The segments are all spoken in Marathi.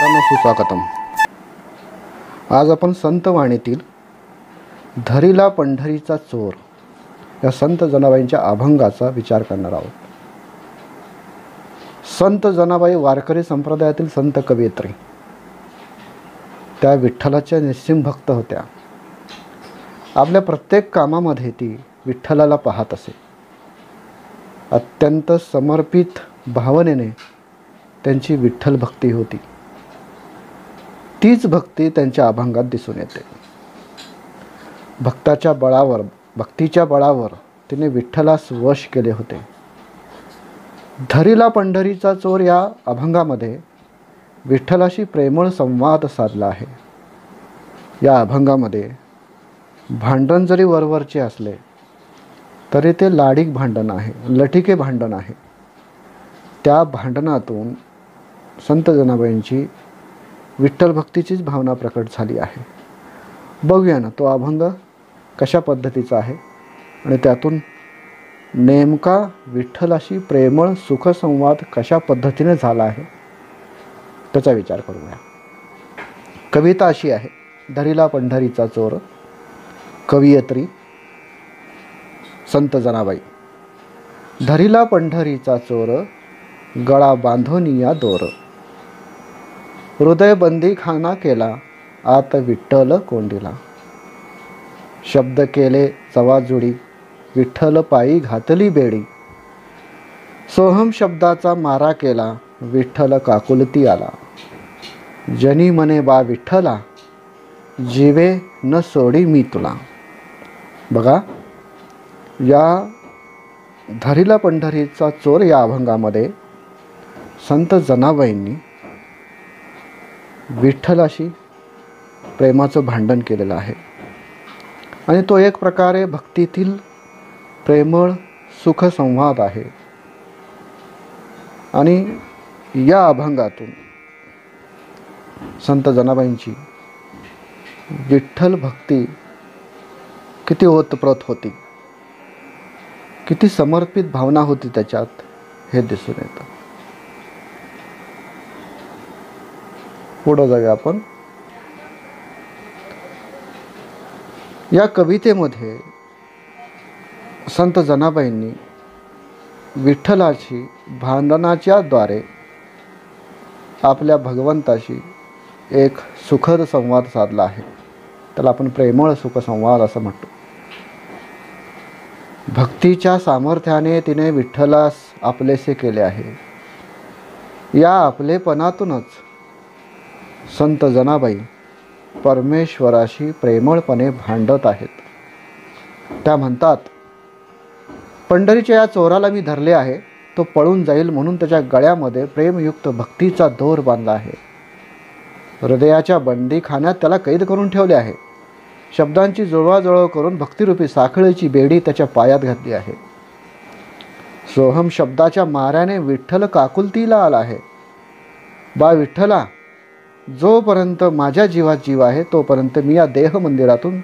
मित्रांनो, सुस्वागतम. आज आपण संत वाणीतील धरीला पंढरीचा चोर या संत जनाबाईंच्या अभंगाचा विचार करणार आहोत. संत जनाबाई वारकरी संप्रदायातील संत कवयित्री. त्या विठ्ठलाच्या निस्सीम भक्त होत्या. आपल्या प्रत्येक कामामध्ये ती विठ्ठलाला पाहत असे. अत्यंत समर्पित भावनेने त्यांची विठ्ठल भक्ती होती. तीच भक्ती त्यांच्या अभंगात दिसून येते. भक्तीच्या बळावर तिने विठ्ठलास वश केले होते. धरीला पंढरीचा चोर या अभंगामध्ये विठ्ठलाशी प्रेमळ संवाद साधला आहे. या अभंगामध्ये भांडण जरी वरवरचे असले तरी ते लाडीक भांडण आहे, लठीके भांडण आहे. त्या भांडणातून संत जनाबाईंची विठ्ठल भक्तीचीच भावना प्रकट झाली आहे. बघूया ना तो अभंग कशा पद्धतीचा आहे आणि त्यातून नेमका विठ्ठलाशी प्रेमळ सुखसंवाद कशा पद्धतीने झाला आहे त्याचा विचार करूया. कविता अशी आहे. धरीला पंढरीचा चोर. कवयित्री संत जनाबाई. धरीला पंढरीचा चोर, गळा बांधोनिया दोर. हृदय बंदीखाना केला, आत विठ्ठल कोंडीला. शब्द केले चवाजुडी, विठ्ठल पायी घातली बेडी. सोहम शब्दाचा मारा केला, विठ्ठल काकुलती आला. जनी मने बा विठ्ठला, जीवे न सोडी मी तुला. बघा, या धरीला पंढरीचा चोर या अभंगामध्ये संत जनाबाईंनी विठ्ठलाशी प्रेमाचं भांडण केलेलं आहे आणि तो एक प्रकारे भक्तीतील प्रेमळ सुखसंवाद आहे. आणि या अभंगातून संत जनाबाईंची विठ्ठल भक्ती किती ओतप्रोत होती, किती समर्पित भावना होती त्याच्यात, हे दिसून येतं. पुढं जाऊया आपण. या कवितेमध्ये संत जनाबाईंनी विठ्ठलाशी भांडणाच्या द्वारे आपल्या भगवंताशी एक सुखद संवाद साधला आहे. त्याला आपण प्रेमळ सुखसंवाद असं म्हणतो. भक्तीच्या सामर्थ्याने तिने विठ्ठलास आपलेसे केले आहे. या आपलेपणातूनच संत जनाबाई परमेश्वराशी प्रेमळपणे भांडत आहेत. त्या म्हणतात, पंढरीच्या या चोराला मी धरले आहे. तो पळून जाईल म्हणून त्याच्या गळ्यामध्ये प्रेमयुक्त भक्तीचा दोर बांधला आहे. हृदयाच्या बंदीखान्यात त्याला कैद करून ठेवले आहे. शब्दांची जुळवाजुळव करून भक्तिरूपी साखळीची बेडी त्याच्या पायात घातली आहे. सोहम शब्दाच्या माऱ्याने विठ्ठल काकुलतीला आला आहे. बा विठ्ठला, जोपर्यंत माझ्या जीवात जीव आहे तोपर्यंत मी या देह मंदिरातून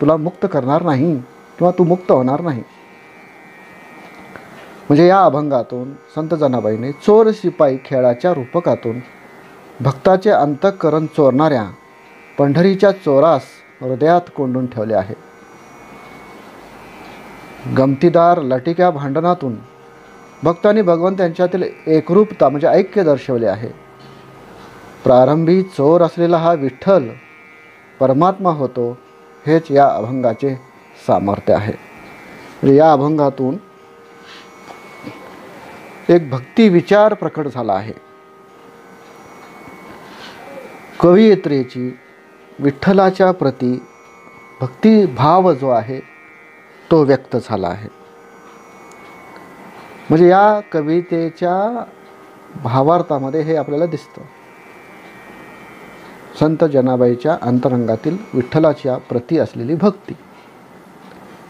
तुला मुक्त करणार नाही किंवा तू मुक्त होणार नाही. म्हणजे या अभंगातून संत जनाबाईने चोर शिपाई खेळाच्या रूपकातून भक्ताचे अंतःकरण चोरणाऱ्या पंढरीच्या चोरास हृदयात कोंडून ठेवले आहे. गमतीदार लटिक्या भांडणातून भक्त आणि भगवंत यांच्यातील एकरूपता म्हणजे ऐक्य दर्शवले आहे. प्रारंभी चोर असलेला हा विठ्ठल परमात्मा होतो, हेच या अभंगाचे सामर्थ्य आहे. या अभंगातून एक भक्ती विचार प्रकट झाला आहे. कवयित्रीची विठ्ठलाच्या प्रती भक्तिभाव जो आहे तो व्यक्त झाला आहे. म्हणजे या कवितेच्या भावार्थामध्ये हे आपल्याला दिसतं. संत जनाबाईच्या अंतरंगातील विठ्ठलाच्या प्रती असलेली भक्ती.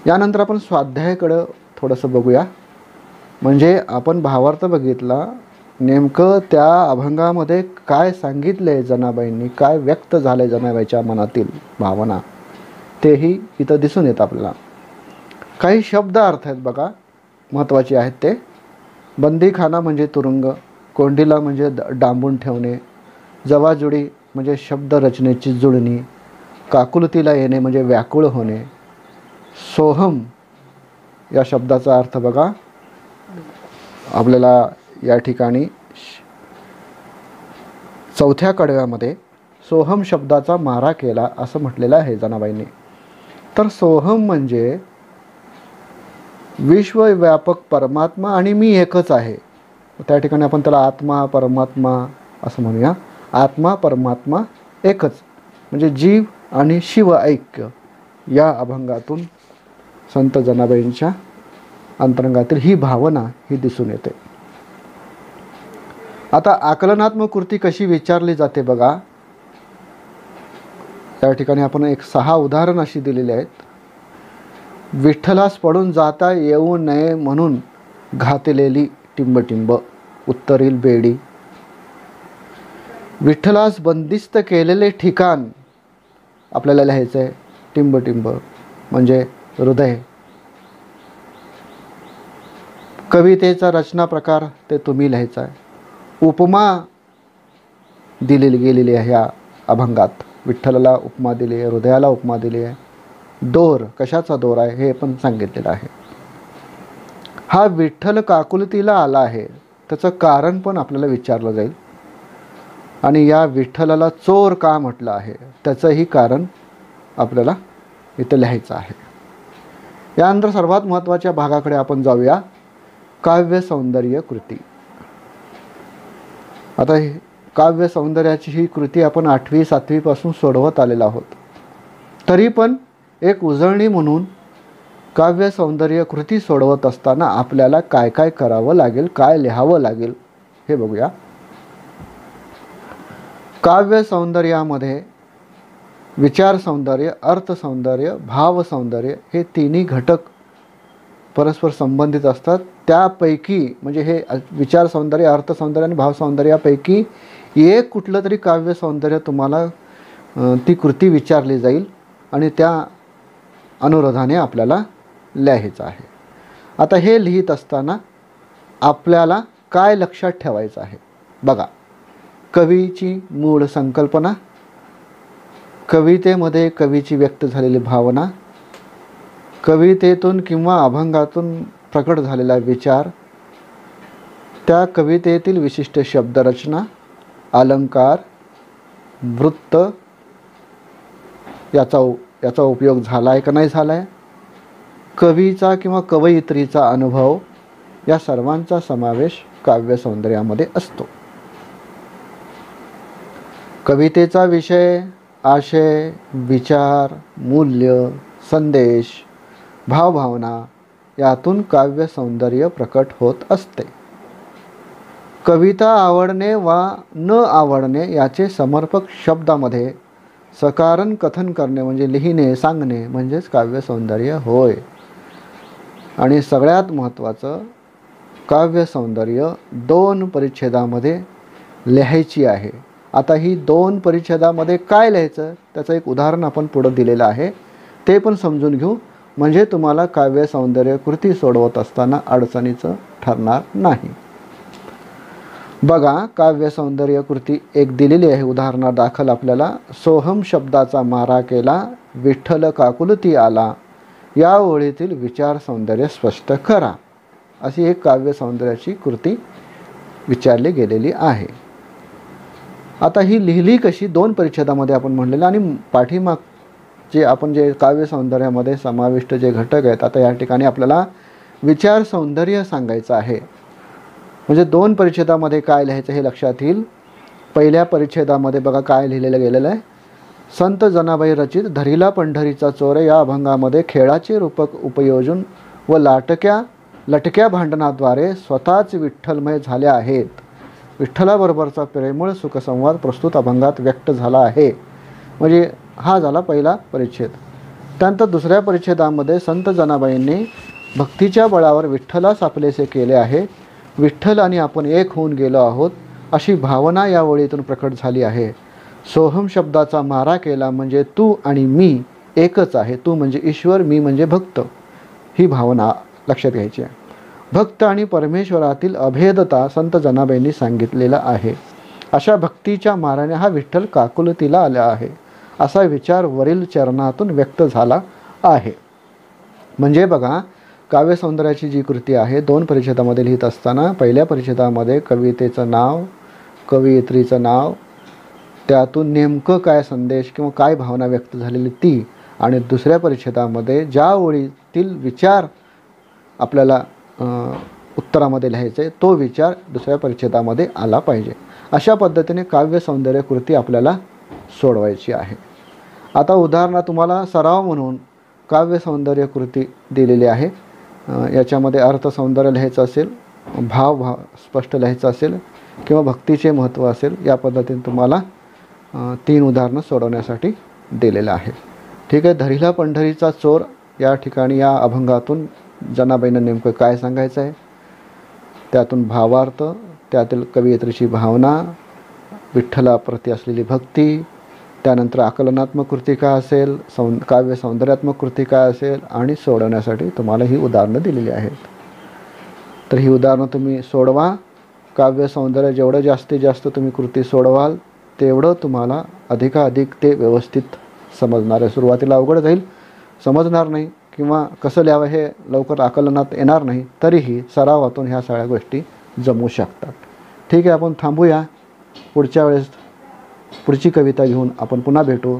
यानंतर आपण स्वाध्यायाकडं थोडंसं बघूया. म्हणजे आपण भावार्थ बघितला, नेमकं त्या अभंगामध्ये काय सांगितले जनाबाईंनी, काय व्यक्त झाले जनाबाईच्या मनातील भावना, तेही इथं दिसून येतं आपल्याला. काही शब्द अर्थ आहेत बघा, महत्त्वाचे आहेत ते. बंदीखाना म्हणजे तुरुंग, कोंडीला म्हणजे डांबून ठेवणे, जवाजुडी म्हणजे शब्द रचनेची जुळणी, काकुलतीला येणे म्हणजे व्याकुळ होणे. सोहम या शब्दाचा अर्थ बघा, आपल्याला या ठिकाणी चौथ्या कडव्यामध्ये सोहम शब्दाचा मारा केला असं म्हटलेलं आहे जनाबाईंनी. तर सोहम म्हणजे विश्वव्यापक परमात्मा आणि मी एकच आहे. त्या ठिकाणी आपण त्याला आत्मा परमात्मा असं म्हणूया. आत्मा परमात्मा एकच म्हणजे जीव आणि शिव ऐक्य या अभंगातून संत जनाबाईंच्या अंतरंगातील ही भावना ही दिसून येते. आता आकलनात्मक कृती कशी विचारली जाते बघा. त्या ठिकाणी आपण एक 6 उदाहरण अशी दिलेली आहेत. विठ्ठलास पडून जाता येऊ नये म्हणून घातलेली टिंबटिंब उत्तरील बेडी. विठ्ठलास बंदिस्त केलेले ठिकाण आपल्याला लिहायचं आहे. टिंबटिंब म्हणजे हृदय. कवितेचा रचना प्रकार ते तुम्ही लिहायचा आहे. उपमा दिलेली गेलेली आहे या अभंगात. विठ्ठलाला उपमा दिली आहे, हृदयाला उपमा दिली आहे. दोर कशाचा दोर आहे हे पण सांगितलेलं आहे. हा विठ्ठल काकुलतीला आला आहे त्याचं कारण पण आपल्याला विचारलं जाईल. आणि या विठ्ठलाला चोर का म्हटलं आहे त्याचंही कारण आपल्याला इथं लिहायचं आहे. यानंतर सर्वात महत्त्वाच्या भागाकडे आपण जाऊया. काव्य सौंदर्य कृती. आता काव्य सौंदर्याची ही कृती आपण 8वी 7वी पासून सोडवत आलेलो आहोत. तरी पण एक उजळणी म्हणून काव्य सौंदर्य कृती सोडवत असताना आपल्याला काय काय करावं लागेल, काय लिहावं लागेल हे बघूया. काव्य सौंदर्यामध्ये विचार सौंदर्य, अर्थ सौंदर्य, भाव सौंदर्य हे तिन्ही घटक परस्पर संबंधित असतात. त्यापैकी म्हणजे हे विचार सौंदर्य, अर्थ सौंदर्य आणि भाव सौंदर्यापैकी एक कुठलं तरी काव्य सौंदर्य तुम्हाला ती कृती विचारली जाईल आणि त्या अनुरोधाने आपल्याला लिहायचं आहे. आता हे लिहित असताना आपल्याला काय लक्षात ठेवायचं आहे बघा. कवीची मूळ संकल्पना, कवितेमध्ये कवीची व्यक्त झालेली भावना, कवितेतून किंवा अभंगातून प्रकट झालेला विचार, त्या कवितेतील विशिष्ट शब्दरचना, अलंकार, वृत्त याचा उपयोग झाला आहे का नाही झाला आहे, कवीचा किंवा कवयित्रीचा अनुभव या सर्वांचा समावेश काव्य सौंदर्यामध्ये असतो. कवितेचा विषय, आशय, विचार, मूल्य, संदेश, भावभावना यातून काव्य सौंदर्य प्रकट होत असते. कविता आवडणे वा न आवडणे याचे समर्पक शब्दामध्ये सकारण कथन करणे म्हणजे लिहिणे, सांगणे म्हणजेच काव्य सौंदर्य होय. आणि सगळ्यात महत्त्वाचं, काव्य सौंदर्य 2 परिच्छेदामध्ये लिहायची आहे. आता ही 2 परिच्छेदामध्ये काय लिहायचं त्याचं एक उदाहरण आपण पुढं दिलेलं आहे, ते पण समजून घेऊ म्हणजे तुम्हाला काव्य सौंदर्य कृती सोडवत असताना अडचणीचं ठरणार नाही. बघा, काव्य सौंदर्य कृती एक दिलेली आहे उदाहरणादाखल आपल्याला. सोहम शब्दाचा मारा केला, विठ्ठल काकुलती आला, या ओळीतील विचार सौंदर्य स्पष्ट करा. अशी एक काव्य सौंदर्याची कृती विचारली गेलेली आहे. आता ही लिहिली कशी 2 परिच्छेदामध्ये आपण म्हणलेलं आणि पाठीमागचे आपण जे काव्य सौंदर्यामध्ये समाविष्ट जे घटक आहेत, आता या ठिकाणी आपल्याला विचार सौंदर्य सांगायचं आहे. म्हणजे 2 परिच्छेदामध्ये काय लिहायचं हे लक्षात येईल. पहिल्या परिच्छेदामध्ये बघा काय लिहिलेलं गेलेलं आहे. संत जनाबाई रचित धरिला पंढरीचा चोर या अभंगामध्ये खेळाचे रूपक उपयोजन व लटक्या भांडणाद्वारे स्वतःच विठ्ठलमय झाल्या आहेत. विठ्ठलाबरोबरचा प्रेमळ सुखसंवाद प्रस्तुत अभंगात व्यक्त झाला आहे. म्हणजे हा झाला पहिला परिच्छेद. त्यानंतर दुसऱ्या परिच्छेदामध्ये संत जनाबाईंनी भक्तीच्या बळावर विठ्ठलास आपलेसे केले आहे, विठ्ठल आणि आपण एक होऊन गेलो आहोत अशी भावना या ओळीतून प्रकट झाली आहे. सोहम शब्दाचा मारा केला म्हणजे तू आणि मी एकच आहे. तू म्हणजे ईश्वर, मी म्हणजे भक्त, ही भावना लक्षात घ्यायची आहे. भक्त आणि परमेश्वरातील अभेदता संत जनाबाईंनी सांगितलेलं आहे. अशा भक्तीच्या माराने हा विठ्ठल काकुलतीला आला आहे, असा विचार वरील चरणातून व्यक्त झाला आहे. म्हणजे बघा, काव्यसौंदर्याची जी कृती आहे 2 परिच्छेदामध्ये लिहित असताना पहिल्या परिच्छेदामध्ये कवितेचं नाव, कवयित्रीचं नाव, त्यातून नेमकं काय संदेश किंवा काय भावना व्यक्त झालेली ती, आणि दुसऱ्या परिच्छेदामध्ये ज्या ओळीतील विचार आपल्याला उत्तरामध्ये लिहायचं आहे तो विचार दुसऱ्या परिच्छेदामध्ये आला पाहिजे. अशा पद्धतीने काव्यसौंदर्य कृती आपल्याला सोडवायची आहे. आता उदाहरणं तुम्हाला सराव म्हणून काव्यसौंदर्य कृती दिलेली आहे. याच्यामध्ये अर्थसौंदर्य लिहायचं असेल, भाव स्पष्ट लिहायचं असेल किंवा भक्तीचे महत्त्व असेल, या पद्धतीने तुम्हाला 3 उदाहरणं सोडवण्यासाठी दिलेलं आहे. ठीक आहे. धरिला पंढरीचा चोर या ठिकाणी या अभंगातून जनाबाईंना नेमकं काय सांगायचं आहे, त्यातून भावार्थ, त्यातील कवयित्रीची भावना, विठ्ठलाप्रती असलेली भक्ती, त्यानंतर आकलनात्मक कृती काय असेल, काव्य सौंदर्यात्मक कृती काय असेल, आणि सोडवण्यासाठी तुम्हाला ही उदाहरणं दिलेली आहेत. तर ही उदाहरणं तुम्ही सोडवा. काव्य सौंदर्य जेवढं जास्तीत जास्त तुम्ही कृती सोडवाल तेवढं तुम्हाला अधिकाधिक ते व्यवस्थित समजणार आहे. सुरुवातीला अवघड जाईल, समजणार नाही किंवा कसं लिहावं हे लवकर आकलनात येणार नाही, तरीही सरावातून ह्या सगळ्या गोष्टी जमू शकतात. ठीक आहे, आपण थांबूया. पुढच्या वेळेस पुढची कविता घेऊन आपण पुन्हा भेटू.